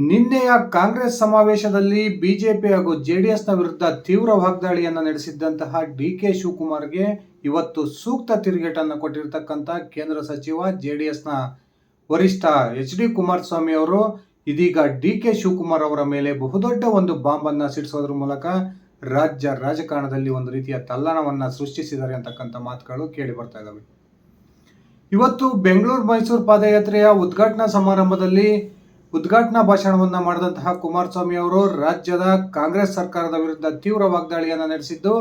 ನಿನ್ನೆಯ ಕಾಂಗ್ರೆಸ್ ಸಮಾವೇಶದಲ್ಲಿ ಬಿಜೆಪಿ ಹಾಗೂ ಜೆಡಿಎಸ್ನ ವಿರುದ್ಧ ತೀವ್ರ ವಾಗ್ದಾಳಿಯನ್ನು ನಡೆಸಿದ್ದಂತಹ ಡಿ.ಕೆ. ಶಿವಕುಮಾರ್ಗೆ ಇವತ್ತು ಸೂಕ್ತ ತಿರುಗೇಟನ್ನು ಕೊಟ್ಟಿರ್ತಕ್ಕಂಥ ಕೇಂದ್ರ ಸಚಿವ ಜೆಡಿಎಸ್ನ ವರಿಷ್ಠ ಎಚ್.ಡಿ. ಕುಮಾರಸ್ವಾಮಿ ಅವರು ಇದೀಗ ಡಿ.ಕೆ. ಶಿವಕುಮಾರ್ ಅವರ ಮೇಲೆ ಬಹುದೊಡ್ಡ ಒಂದು ಬಾಂಬನ್ನು ಸಿಡಿಸೋದ್ರ ಮೂಲಕ ರಾಜ್ಯ ರಾಜಕಾರಣದಲ್ಲಿ ಒಂದು ರೀತಿಯ ತಲ್ಲಣವನ್ನು ಸೃಷ್ಟಿಸಿದ್ದಾರೆ ಅಂತಕ್ಕಂಥ ಮಾತುಗಳು ಕೇಳಿ ಬರ್ತಾ ಇದ್ದಾವೆ. ಇವತ್ತು ಬೆಂಗಳೂರು ಮೈಸೂರು ಪಾದಯಾತ್ರೆಯ ಉದ್ಘಾಟನಾ ಸಮಾರಂಭದಲ್ಲಿ ಉದ್ಘಾಟನಾ ಭಾಷಣವನ್ನು ಮಾಡಿದಂತಹ ಕುಮಾರಸ್ವಾಮಿ ಅವರು ರಾಜ್ಯದ ಕಾಂಗ್ರೆಸ್ ಸರ್ಕಾರದ ವಿರುದ್ಧ ತೀವ್ರ ವಾಗ್ದಾಳಿಯನ್ನು ನಡೆಸಿದ್ದು,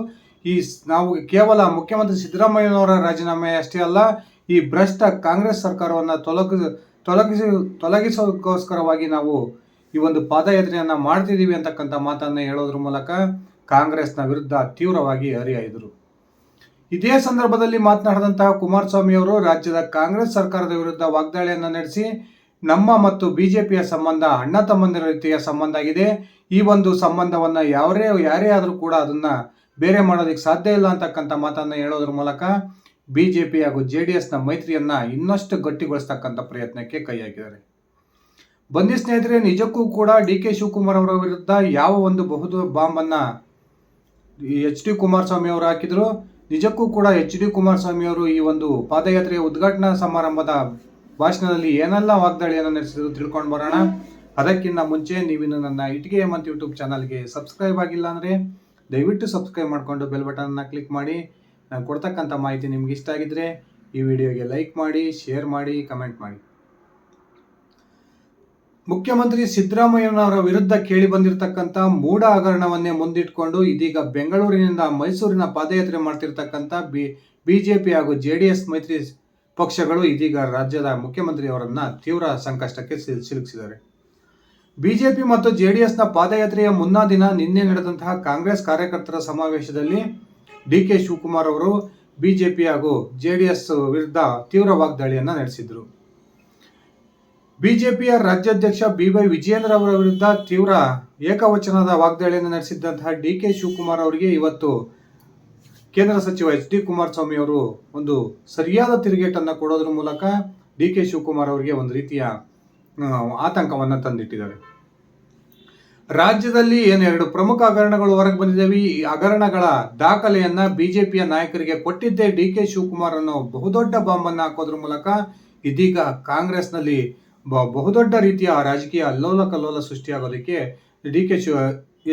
ನಾವು ಕೇವಲ ಮುಖ್ಯಮಂತ್ರಿ ಸಿದ್ದರಾಮಯ್ಯನವರ ರಾಜೀನಾಮೆ ಅಷ್ಟೇ ಅಲ್ಲ, ಈ ಭ್ರಷ್ಟ ಕಾಂಗ್ರೆಸ್ ಸರ್ಕಾರವನ್ನು ತೊಲಗಿಸೋದಕ್ಕೋಸ್ಕರವಾಗಿ ನಾವು ಈ ಒಂದು ಪಾದಯಾತ್ರೆಯನ್ನು ಮಾಡ್ತಿದ್ದೀವಿ ಅಂತಕ್ಕಂಥ ಮಾತನ್ನು ಹೇಳೋದ್ರ ಮೂಲಕ ಕಾಂಗ್ರೆಸ್ನ ವಿರುದ್ಧ ತೀವ್ರವಾಗಿ ಹರಿಹಾಯ್ದರು. ಇದೇ ಸಂದರ್ಭದಲ್ಲಿ ಮಾತನಾಡಿದಂತಹ ಕುಮಾರಸ್ವಾಮಿ ಅವರು ರಾಜ್ಯದ ಕಾಂಗ್ರೆಸ್ ಸರ್ಕಾರದ ವಿರುದ್ಧ ವಾಗ್ದಾಳಿಯನ್ನು ನಡೆಸಿ, ನಮ್ಮ ಮತ್ತು ಬಿಜೆಪಿಯ ಸಂಬಂಧ ಅಣ್ಣ ತಮ್ಮಂದಿರ ರೀತಿಯ ಸಂಬಂಧ ಆಗಿದೆ. ಈ ಒಂದು ಸಂಬಂಧವನ್ನು ಯಾರೇ ಆದರೂ ಕೂಡ ಅದನ್ನು ಬೇರೆ ಮಾಡೋದಕ್ಕೆ ಸಾಧ್ಯ ಇಲ್ಲ ಅಂತಕ್ಕಂಥ ಮಾತನ್ನು ಹೇಳೋದ್ರ ಮೂಲಕ ಬಿಜೆಪಿ ಹಾಗೂ ಜೆಡಿಎಸ್ನ ಮೈತ್ರಿಯನ್ನು ಇನ್ನಷ್ಟು ಗಟ್ಟಿಗೊಳಿಸ್ತಕ್ಕಂಥ ಪ್ರಯತ್ನಕ್ಕೆ ಕೈ ಹಾಕಿದ್ದಾರೆ. ಬನ್ನಿ ಸ್ನೇಹಿತರೆ, ನಿಜಕ್ಕೂ ಕೂಡ ಡಿ.ಕೆ. ಶಿವಕುಮಾರ್ ಅವರ ವಿರುದ್ಧ ಯಾವ ಒಂದು ಬಾಂಬನ್ನು ಎಚ್.ಡಿ. ಕುಮಾರಸ್ವಾಮಿ ಅವರು ಹಾಕಿದ್ರು. ನಿಜಕ್ಕೂ ಕೂಡ ಎಚ್.ಡಿ. ಕುಮಾರಸ್ವಾಮಿ ಅವರು ಈ ಒಂದು ಪಾದಯಾತ್ರೆಯ ಉದ್ಘಾಟನಾ ಸಮಾರಂಭದ ಭಾಷಣದಲ್ಲಿ ಏನೆಲ್ಲ ವಾಗ್ದಾಳಿಯನ್ನು ನಡೆಸಿದ್ರು ತಿಳ್ಕೊಂಡು ಬರೋಣ. ಅದಕ್ಕಿಂತ ಮುಂಚೆ ನೀವಿನ್ನು ನನ್ನ ಇಟಿಗೆ ಮತ್ತು ಯೂಟ್ಯೂಬ್ ಚಾನಲ್ಗೆ ಸಬ್ಸ್ಕ್ರೈಬ್ ಆಗಿಲ್ಲ ಅಂದರೆ ದಯವಿಟ್ಟು ಸಬ್ಸ್ಕ್ರೈಬ್ ಮಾಡಿಕೊಂಡು ಬೆಲ್ ಬಟನ್ನ ಕ್ಲಿಕ್ ಮಾಡಿ. ನಾನು ಕೊಡ್ತಕ್ಕಂಥ ಮಾಹಿತಿ ನಿಮ್ಗೆ ಇಷ್ಟ ಆಗಿದ್ರೆ ಈ ವಿಡಿಯೋಗೆ ಲೈಕ್ ಮಾಡಿ, ಶೇರ್ ಮಾಡಿ, ಕಮೆಂಟ್ ಮಾಡಿ. ಮುಖ್ಯಮಂತ್ರಿ ಸಿದ್ದರಾಮಯ್ಯನವರ ವಿರುದ್ಧ ಕೇಳಿ ಬಂದಿರತಕ್ಕಂಥ ಮೂಢ ಹಗರಣವನ್ನೇ ಮುಂದಿಟ್ಕೊಂಡು ಇದೀಗ ಬೆಂಗಳೂರಿನಿಂದ ಮೈಸೂರಿನ ಪಾದಯಾತ್ರೆ ಮಾಡ್ತಿರ್ತಕ್ಕಂಥ ಬಿಜೆಪಿ ಹಾಗೂ ಜೆಡಿಎಸ್ ಮೈತ್ರಿ ಪಕ್ಷಗಳು ಇದೀಗ ರಾಜ್ಯದ ಮುಖ್ಯಮಂತ್ರಿಯವರನ್ನ ತೀವ್ರ ಸಂಕಷ್ಟಕ್ಕೆ ಸಿಲುಕಿಸಿದ್ದಾರೆ. ಬಿಜೆಪಿ ಮತ್ತು ಜೆಡಿಎಸ್ನ ಪಾದಯಾತ್ರೆಯ ಮುನ್ನಾ ದಿನ ನಿನ್ನೆ ನಡೆದಂತಹ ಕಾಂಗ್ರೆಸ್ ಕಾರ್ಯಕರ್ತರ ಸಮಾವೇಶದಲ್ಲಿ ಡಿ.ಕೆ. ಶಿವಕುಮಾರ್ ಅವರು ಬಿಜೆಪಿ ಹಾಗೂ ಜೆಡಿಎಸ್ ವಿರುದ್ಧ ತೀವ್ರ ವಾಗ್ದಾಳಿಯನ್ನು ನಡೆಸಿದರು. ಬಿಜೆಪಿಯ ರಾಜ್ಯಾಧ್ಯಕ್ಷ ಬಿ.ವೈ. ವಿಜಯೇಂದ್ರ ಅವರ ವಿರುದ್ಧ ತೀವ್ರ ಏಕವಚನದ ವಾಗ್ದಾಳಿಯನ್ನು ನಡೆಸಿದ್ದಂತಹ ಡಿ.ಕೆ. ಶಿವಕುಮಾರ್ ಅವರಿಗೆ ಇವತ್ತು ಕೇಂದ್ರ ಸಚಿವ ಎಚ್.ಡಿ. ಕುಮಾರಸ್ವಾಮಿ ಅವರು ಒಂದು ಸರಿಯಾದ ತಿರುಗೇಟನ್ನು ಕೊಡೋದ್ರ ಮೂಲಕ ಡಿ.ಕೆ. ಶಿವಕುಮಾರ್ ಅವರಿಗೆ ಒಂದು ರೀತಿಯ ಆತಂಕವನ್ನು ತಂದಿಟ್ಟಿದ್ದಾರೆ. ರಾಜ್ಯದಲ್ಲಿ ಎರಡು ಪ್ರಮುಖ ಹಗರಣಗಳು ಹೊರಗೆ ಬಂದಿದ್ದಾವೆ. ಈ ಹಗರಣಗಳ ದಾಖಲೆಯನ್ನ ಬಿಜೆಪಿಯ ನಾಯಕರಿಗೆ ಕೊಟ್ಟಿದ್ದೇ ಡಿ.ಕೆ. ಶಿವಕುಮಾರ್ ಅನ್ನೋ ಬಹುದೊಡ್ಡ ಬಾಂಬನ್ನು ಹಾಕೋದ್ರ ಮೂಲಕ ಇದೀಗ ಕಾಂಗ್ರೆಸ್ನಲ್ಲಿ ಬಹುದೊಡ್ಡ ರೀತಿಯ ರಾಜಕೀಯ ಅಲ್ಲೋಲ ಕಲ್ಲೋಲ ಸೃಷ್ಟಿಯಾಗೋದಕ್ಕೆ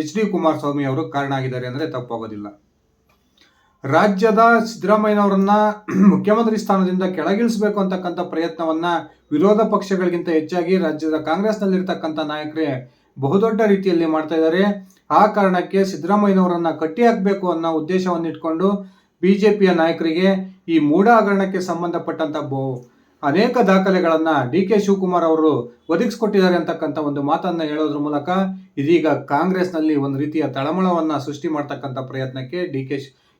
ಎಚ್.ಡಿ. ಕುಮಾರಸ್ವಾಮಿ ಅವರು ಕಾರಣ ಆಗಿದ್ದಾರೆ ಅಂದರೆ ತಪ್ಪಾಗೋದಿಲ್ಲ. ರಾಜ್ಯದ ಸಿದ್ದರಾಮಯ್ಯನವರನ್ನ ಮುಖ್ಯಮಂತ್ರಿ ಸ್ಥಾನದಿಂದ ಕೆಳಗಿಳಿಸಬೇಕು ಅಂತಕ್ಕಂಥ ಪ್ರಯತ್ನವನ್ನ ವಿರೋಧ ಪಕ್ಷಗಳಿಗಿಂತ ಹೆಚ್ಚಾಗಿ ರಾಜ್ಯದ ಕಾಂಗ್ರೆಸ್ನಲ್ಲಿರ್ತಕ್ಕಂಥ ನಾಯಕರೇ ಬಹುದೊಡ್ಡ ರೀತಿಯಲ್ಲಿ ಮಾಡ್ತಾ ಇದ್ದಾರೆ. ಆ ಕಾರಣಕ್ಕೆ ಸಿದ್ದರಾಮಯ್ಯನವರನ್ನ ಕಟ್ಟಿ ಹಾಕಬೇಕು ಅನ್ನೋ ಉದ್ದೇಶವನ್ನು ಇಟ್ಕೊಂಡು ಬಿಜೆಪಿಯ ನಾಯಕರಿಗೆ ಈ ಮೂಢ ಹಗರಣಕ್ಕೆ ಸಂಬಂಧಪಟ್ಟಂತ ಅನೇಕ ದಾಖಲೆಗಳನ್ನ ಡಿ.ಕೆ. ಶಿವಕುಮಾರ್ ಅವರು ಒದಗಿಸಿಕೊಟ್ಟಿದ್ದಾರೆ ಅಂತಕ್ಕಂಥ ಒಂದು ಮಾತನ್ನ ಹೇಳೋದ್ರ ಮೂಲಕ ಇದೀಗ ಕಾಂಗ್ರೆಸ್ನಲ್ಲಿ ಒಂದು ರೀತಿಯ ತಳಮಳವನ್ನ ಸೃಷ್ಟಿ ಮಾಡ್ತಕ್ಕಂಥ ಪ್ರಯತ್ನಕ್ಕೆ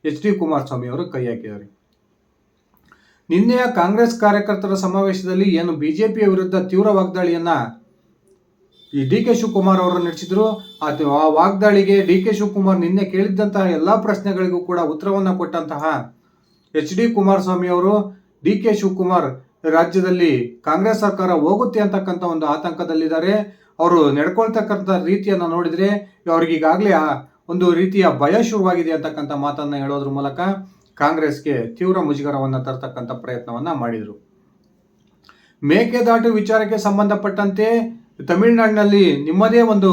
ಎಚ್.ಡಿ. ಕುಮಾರಸ್ವಾಮಿ ಅವರು ಕೈ ಹಾಕಿದ್ದಾರೆ. ನಿನ್ನೆಯ ಕಾಂಗ್ರೆಸ್ ಕಾರ್ಯಕರ್ತರ ಸಮಾವೇಶದಲ್ಲಿ ಏನು ಬಿಜೆಪಿಯ ವಿರುದ್ಧ ತೀವ್ರ ವಾಗ್ದಾಳಿಯನ್ನ ಈ ಡಿ.ಕೆ. ಶಿವಕುಮಾರ್ ಅವರು ನಡೆಸಿದ್ರು. ಆ ವಾಗ್ದಾಳಿಗೆ ಡಿ.ಕೆ. ಶಿವಕುಮಾರ್ ನಿನ್ನೆ ಕೇಳಿದ್ದಂತಹ ಎಲ್ಲಾ ಪ್ರಶ್ನೆಗಳಿಗೂ ಕೂಡ ಉತ್ತರವನ್ನ ಕೊಟ್ಟಂತಹ ಎಚ್.ಡಿ. ಕುಮಾರಸ್ವಾಮಿ ಅವರು ಡಿ.ಕೆ. ಶಿವಕುಮಾರ್ ರಾಜ್ಯದಲ್ಲಿ ಕಾಂಗ್ರೆಸ್ ಸರ್ಕಾರ ಹೋಗುತ್ತೆ ಅಂತಕ್ಕಂಥ ಒಂದು ಆತಂಕದಲ್ಲಿದ್ದಾರೆ. ಅವರು ನಡ್ಕೊಳ್ತಕ್ಕಂಥ ರೀತಿಯನ್ನು ನೋಡಿದ್ರೆ ಅವ್ರಿಗೆ ಈಗಾಗಲೇ ಒಂದು ರೀತಿಯ ಭಯ ಶುರುವಾಗಿದೆ ಅಂತಕ್ಕಂಥ ಮಾತನ್ನ ಹೇಳೋದ್ರ ಮೂಲಕ ಕಾಂಗ್ರೆಸ್ಗೆ ತೀವ್ರ ಮುಜುಗರವನ್ನು ತರ್ತಕ್ಕಂಥ ಪ್ರಯತ್ನವನ್ನ ಮಾಡಿದರು. ಮೇಕೆದಾಟು ವಿಚಾರಕ್ಕೆ ಸಂಬಂಧಪಟ್ಟಂತೆ ತಮಿಳುನಾಡಿನಲ್ಲಿ ನಿಮ್ಮದೇ ಒಂದು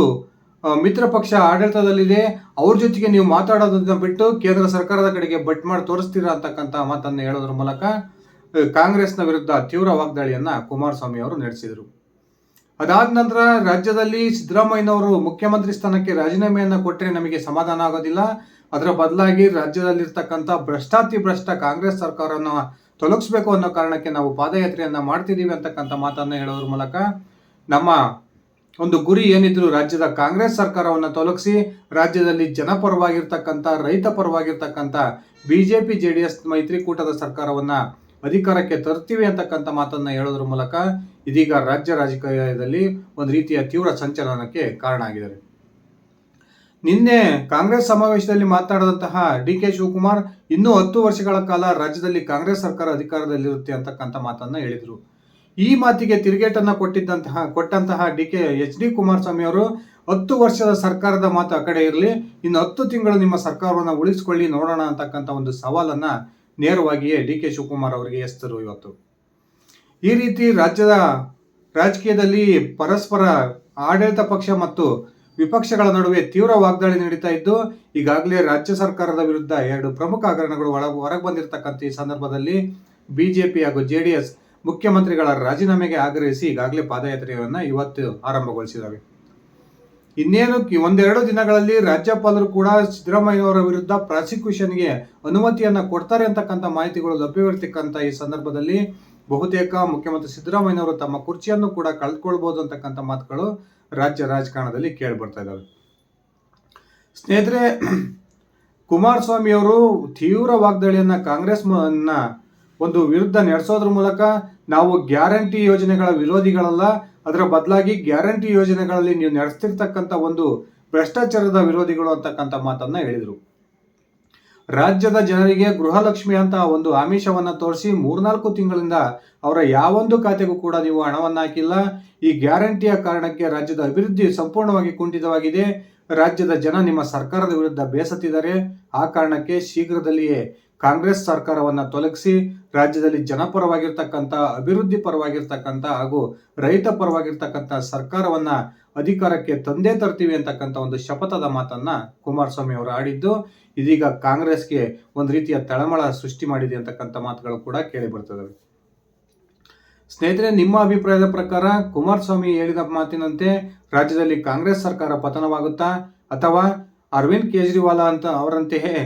ಮಿತ್ರ ಪಕ್ಷ ಆಡಳಿತದಲ್ಲಿದೆ, ಅವ್ರ ಜೊತೆಗೆ ನೀವು ಮಾತಾಡೋದನ್ನ ಬಿಟ್ಟು ಕೇಂದ್ರ ಸರ್ಕಾರದ ಕಡೆಗೆ ಬಟ್ ಮಾಡಿ ತೋರಿಸ್ತೀರಾ ಅಂತಕ್ಕಂಥ ಮಾತನ್ನು ಹೇಳೋದ್ರ ಮೂಲಕ ಕಾಂಗ್ರೆಸ್ನ ವಿರುದ್ಧ ತೀವ್ರ ವಾಗ್ದಾಳಿಯನ್ನ ಕುಮಾರಸ್ವಾಮಿ ಅವರು ನಡೆಸಿದರು. ಅದಾದ ನಂತರ ರಾಜ್ಯದಲ್ಲಿ ಸಿದ್ದರಾಮಯ್ಯನವರು ಮುಖ್ಯಮಂತ್ರಿ ಸ್ಥಾನಕ್ಕೆ ರಾಜೀನಾಮೆಯನ್ನು ಕೊಟ್ಟರೆ ನಮಗೆ ಸಮಾಧಾನ ಆಗೋದಿಲ್ಲ, ಅದರ ಬದಲಾಗಿ ರಾಜ್ಯದಲ್ಲಿರ್ತಕ್ಕಂಥ ಭ್ರಷ್ಟ ಕಾಂಗ್ರೆಸ್ ಸರ್ಕಾರವನ್ನು ತೊಲಗಿಸಬೇಕು ಅನ್ನೋ ಕಾರಣಕ್ಕೆ ನಾವು ಪಾದಯಾತ್ರೆಯನ್ನ ಮಾಡ್ತಿದ್ದೀವಿ ಅಂತಕ್ಕಂಥ ಮಾತನ್ನ ಹೇಳೋದ್ರ ಮೂಲಕ ನಮ್ಮ ಒಂದು ಗುರಿ ಏನಿದ್ರು ರಾಜ್ಯದ ಕಾಂಗ್ರೆಸ್ ಸರ್ಕಾರವನ್ನು ತೊಲಗಿಸಿ ರಾಜ್ಯದಲ್ಲಿ ಜನಪರವಾಗಿರ್ತಕ್ಕಂಥ ರೈತ ಪರವಾಗಿರ್ತಕ್ಕಂಥ ಬಿಜೆಪಿ ಜೆಡಿಎಸ್ ಮೈತ್ರಿಕೂಟದ ಸರ್ಕಾರವನ್ನ ಅಧಿಕಾರಕ್ಕೆ ತರ್ತೀವಿ ಅಂತಕ್ಕಂಥ ಮಾತನ್ನ ಹೇಳೋದ್ರ ಮೂಲಕ ಇದೀಗ ರಾಜ್ಯ ರಾಜಕೀಯದಲ್ಲಿ ಒಂದು ರೀತಿಯ ತೀವ್ರ ಸಂಚಲನಕ್ಕೆ ಕಾರಣ ಆಗಿದ್ದಾರೆ. ನಿನ್ನೆ ಕಾಂಗ್ರೆಸ್ ಸಮಾವೇಶದಲ್ಲಿ ಮಾತನಾಡಿದಂತಹ ಡಿ.ಕೆ. ಶಿವಕುಮಾರ್ ಇನ್ನೂ 10 ವರ್ಷಗಳ ಕಾಲ ರಾಜ್ಯದಲ್ಲಿ ಕಾಂಗ್ರೆಸ್ ಸರ್ಕಾರ ಅಧಿಕಾರದಲ್ಲಿರುತ್ತೆ ಅಂತಕ್ಕಂಥ ಮಾತನ್ನ ಹೇಳಿದರು. ಈ ಮಾತಿಗೆ ತಿರುಗೇಟನ್ನು ಕೊಟ್ಟಂತಹ ಎಚ್ ಡಿ ಕುಮಾರಸ್ವಾಮಿ ಅವರು 10 ವರ್ಷದ ಸರ್ಕಾರದ ಮಾತು ಆ ಕಡೆ ಇರಲಿ, ಇನ್ನು 10 ತಿಂಗಳು ನಿಮ್ಮ ಸರ್ಕಾರವನ್ನು ಉಳಿಸಿಕೊಳ್ಳಿ ನೋಡೋಣ ಅಂತಕ್ಕಂಥ ಒಂದು ಸವಾಲನ್ನ ನೇರವಾಗಿಯೇ ಡಿ ಕೆ ಶಿವಕುಮಾರ್ ಅವರಿಗೆ ಎಸ್ತರು ಇವತ್ತು. ಈ ರೀತಿ ರಾಜ್ಯದ ರಾಜಕೀಯದಲ್ಲಿ ಪರಸ್ಪರ ಆಡಳಿತ ಪಕ್ಷ ಮತ್ತು ವಿಪಕ್ಷಗಳ ನಡುವೆ ತೀವ್ರ ವಾಗ್ದಾಳಿ ನಡೀತಾ ಇದ್ದು, ಈಗಾಗಲೇ ರಾಜ್ಯ ಸರ್ಕಾರದ ವಿರುದ್ಧ 2 ಪ್ರಮುಖ ಹಗರಣಗಳು ಹೊರಗೆ ಬಂದಿರತಕ್ಕಂಥ ಈ ಸಂದರ್ಭದಲ್ಲಿ ಬಿಜೆಪಿ ಹಾಗೂ ಜೆಡಿಎಸ್ ಮುಖ್ಯಮಂತ್ರಿಗಳ ರಾಜೀನಾಮೆಗೆ ಆಗ್ರಹಿಸಿ ಈಗಾಗಲೇ ಪಾದಯಾತ್ರೆಯನ್ನು ಇವತ್ತು ಆರಂಭಗೊಳಿಸಿದ್ದಾರೆ. ಇನ್ನೇನು ಒಂದೆರಡು ದಿನಗಳಲ್ಲಿ ರಾಜ್ಯಪಾಲರು ಕೂಡ ಸಿದ್ದರಾಮಯ್ಯವರ ವಿರುದ್ಧ ಪ್ರಾಸಿಕ್ಯೂಷನ್ಗೆ ಅನುಮತಿಯನ್ನ ಕೊಡ್ತಾರೆ ಅಂತಕ್ಕಂಥ ಮಾಹಿತಿಗಳು ಲಭ್ಯವಿರತಕ್ಕಂಥ ಈ ಸಂದರ್ಭದಲ್ಲಿ ಬಹುತೇಕ ಮುಖ್ಯಮಂತ್ರಿ ಸಿದ್ದರಾಮಯ್ಯನವರು ತಮ್ಮ ಕುರ್ಚಿಯನ್ನು ಕೂಡ ಕಳೆದುಕೊಳ್ಬಹುದು ಅಂತಕ್ಕಂಥ ಮಾತುಗಳು ರಾಜ್ಯ ರಾಜಕಾರಣದಲ್ಲಿ ಕೇಳಿ ಬರ್ತಾ ಇದ್ದಾವೆ. ಸ್ನೇಹಿತರೆ, ಕುಮಾರಸ್ವಾಮಿ ಅವರು ತೀವ್ರ ವಾಗ್ದಾಳಿಯನ್ನ ಕಾಂಗ್ರೆಸ್ ಒಂದು ವಿರುದ್ಧ ನಡೆಸೋದ್ರ ಮೂಲಕ ನಾವು ಗ್ಯಾರಂಟಿ ಯೋಜನೆಗಳ ವಿರೋಧಿಗಳಲ್ಲ, ಅದರ ಬದಲಾಗಿ ಗ್ಯಾರಂಟಿ ಯೋಜನೆಗಳಲ್ಲಿ ನೀವು ನಡೆಸ್ತಿರ್ತಕ್ಕಂಥ ಒಂದು ಭ್ರಷ್ಟಾಚಾರದ ವಿರೋಧಿಗಳು ಅಂತಕ್ಕಂಥ ಮಾತನ್ನ ಹೇಳಿದರು. ರಾಜ್ಯದ ಜನರಿಗೆ ಗೃಹಲಕ್ಷ್ಮಿ ಅಂತ ಒಂದು ಆಮಿಷವನ್ನ ತೋರಿಸಿ 3-4 ತಿಂಗಳಿಂದ ಅವರ ಯಾವೊಂದು ಖಾತೆಗೂ ಕೂಡ ನೀವು ಹಣವನ್ನ ಹಾಕಿಲ್ಲ. ಈ ಗ್ಯಾರಂಟಿಯ ಕಾರಣಕ್ಕೆ ರಾಜ್ಯದ ಅಭಿವೃದ್ಧಿ ಸಂಪೂರ್ಣವಾಗಿ ಕುಂಠಿತವಾಗಿದೆ. ರಾಜ್ಯದ ಜನ ನಿಮ್ಮ ಸರ್ಕಾರದ ವಿರುದ್ಧ ಬೇಸತ್ತಿದ್ದಾರೆ. ಆ ಕಾರಣಕ್ಕೆ ಶೀಘ್ರದಲ್ಲಿಯೇ ಕಾಂಗ್ರೆಸ್ ಸರ್ಕಾರವನ್ನ ತೊಲಗಿಸಿ ರಾಜ್ಯದಲ್ಲಿ ಜನಪರವಾಗಿರ್ತಕ್ಕಂಥ, ಅಭಿವೃದ್ಧಿ ಪರವಾಗಿರ್ತಕ್ಕಂಥ ಹಾಗೂ ರೈತ ಪರವಾಗಿರ್ತಕ್ಕಂಥ ಸರ್ಕಾರವನ್ನ ಅಧಿಕಾರಕ್ಕೆ ತಂದೇ ತರ್ತೀವಿ ಅಂತಕ್ಕಂಥ ಒಂದು ಶಪಥದ ಮಾತನ್ನ ಕುಮಾರಸ್ವಾಮಿ ಅವರು ಆಡಿದ್ದು ಇದೀಗ ಕಾಂಗ್ರೆಸ್ಗೆ ಒಂದು ರೀತಿಯ ತಳಮಳ ಸೃಷ್ಟಿ ಮಾಡಿದೆ ಅಂತಕ್ಕಂಥ ಮಾತುಗಳು ಕೂಡ ಕೇಳಿ ಬರ್ತದೆ. ಸ್ನೇಹಿತರೆ, ನಿಮ್ಮ ಅಭಿಪ್ರಾಯದ ಪ್ರಕಾರ ಕುಮಾರಸ್ವಾಮಿ ಹೇಳಿದ ಮಾತಿನಂತೆ ರಾಜ್ಯದಲ್ಲಿ ಕಾಂಗ್ರೆಸ್ ಸರ್ಕಾರ ಪತನವಾಗುತ್ತಾ, ಅಥವಾ ಅರವಿಂದ್ ಕೇಜ್ರಿವಾಲ್ ಅವರಂತೆಯೇ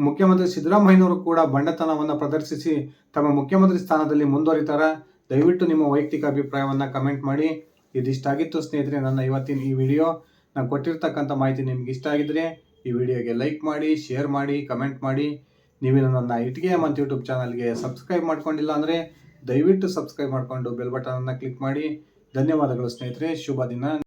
ಮುಖ್ಯಮಂತ್ರಿ ಸಿದ್ದರಾಮಯ್ಯನವರು ಕೂಡ ಬಂಡತನವನ್ನು ಪ್ರದರ್ಶಿಸಿ ತಮ್ಮ ಮುಖ್ಯಮಂತ್ರಿ ಸ್ಥಾನದಲ್ಲಿ ಮುಂದುವರಿತಾರ? ದಯವಿಟ್ಟು ನಿಮ್ಮ ವೈಯಕ್ತಿಕ ಅಭಿಪ್ರಾಯವನ್ನ ಕಮೆಂಟ್ ಮಾಡಿ. ಇದಿಷ್ಟಾಗಿತ್ತು ಸ್ನೇಹಿತರೆ ನನ್ನ ಇವತ್ತಿನ ಈ ವಿಡಿಯೋ. ನಾನು ಕೊಟ್ಟಿರ್ತಕ್ಕಂಥ ಮಾಹಿತಿ ನಿಮ್ಗೆ ಇಷ್ಟ ಆಗಿದ್ರೆ ಈ ವಿಡಿಯೋಗೆ ಲೈಕ್ ಮಾಡಿ, ಶೇರ್ ಮಾಡಿ, ಕಮೆಂಟ್ ಮಾಡಿ. ನೀವು ನನ್ನ ಇಟ್ಗೆ ಹೇಮಂತ್ ಯೂಟ್ಯೂಬ್ ಚಾನಲ್ಗೆ ಸಬ್ಸ್ಕ್ರೈಬ್ ಮಾಡ್ಕೊಂಡಿಲ್ಲ ಅಂದರೆ ದಯವಿಟ್ಟು ಸಬ್ಸ್ಕ್ರೈಬ್ ಮಾಡಿಕೊಂಡು ಬೆಲ್ ಬಟನ್ ಅನ್ನು ಕ್ಲಿಕ್ ಮಾಡಿ. ಧನ್ಯವಾದಗಳು ಸ್ನೇಹಿತರೆ, ಶುಭ ದಿನ.